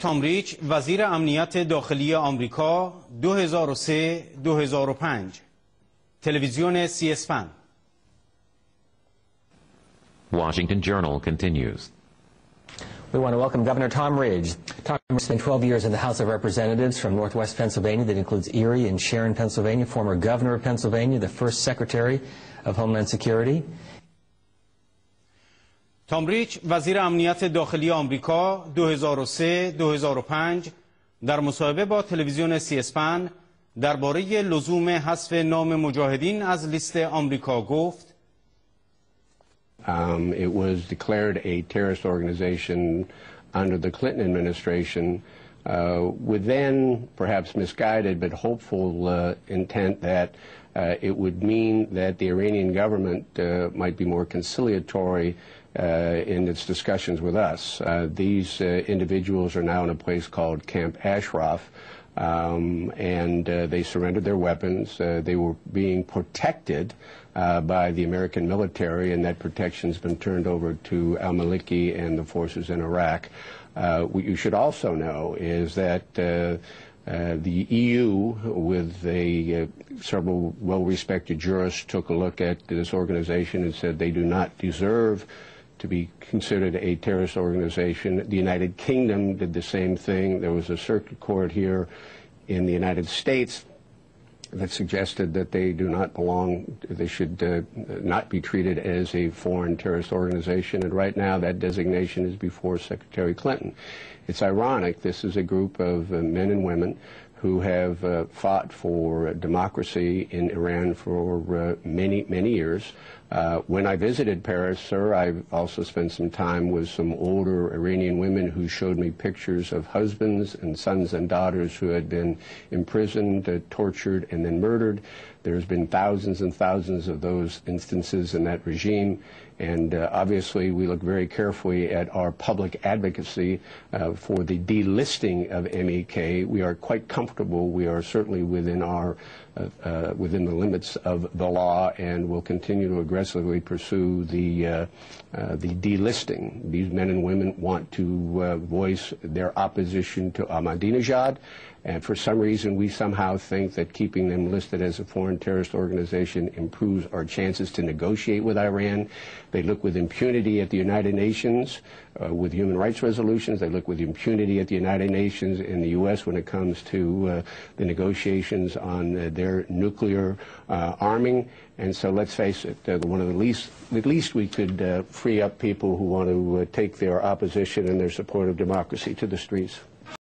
تام ریچ وزیر امنیت داخلی آمریکا 2003-2005 تلویزیون سی اسپن. Washington Journal continues. We want to welcome Governor Tom Rich. Tom Rich spent 12 years in the House of Representatives from Northwest Pennsylvania. That includes Erie and Sharon, Pennsylvania, former governor of Pennsylvania, the first Secretary of Homeland Security. تام ریچ وزیر امنیت داخلی آمریکا 2003-2005 در مصاحبه با تلویزیون سی اسپن درباره لزوم حذف نام مجاهدین از لیست آمریکا گفت: It was declared a terrorist organization under the Clinton administration with then perhaps misguided but hopeful intent that it would mean that the Iranian government might be more conciliatory in its discussions with us. These individuals are now in a place called Camp Ashraf, and they surrendered their weapons. They were being protected by the American military, and that protection has been turned over to al-Maliki and the forces in Iraq. What you should also know is that the EU, with several well-respected jurists, took a look at this organization and said they do not deserve to be considered a terrorist organization. The United Kingdom did the same thing. There was a circuit court here in the United States that suggested that they do not belong, they should not be treated as a foreign terrorist organization. And right now that designation is before Secretary Clinton. It's ironic, this is a group of men and women who have fought for democracy in Iran for many, many years. When I visited Paris, sir, I also spent some time with some older Iranian women who showed me pictures of husbands and sons and daughters who had been imprisoned, tortured, and then murdered. There's been thousands and thousands of those instances in that regime, and obviously we look very carefully at our public advocacy for the delisting of MEK. We are quite comfortable. We are certainly within the limits of the law, and will continue to aggressively pursue the delisting. These men and women want to voice their opposition to Ahmadinejad, and for some reason we somehow think that keeping them listed as a foreign terrorist organization improves our chances to negotiate with Iran. They look with impunity at the United Nations with human rights resolutions. They look with impunity at the United Nations in the U.S. when it comes to the negotiations on their nuclear arming. And so let's face it, one of the least we could free up people who want to take their opposition and their support of democracy to the streets.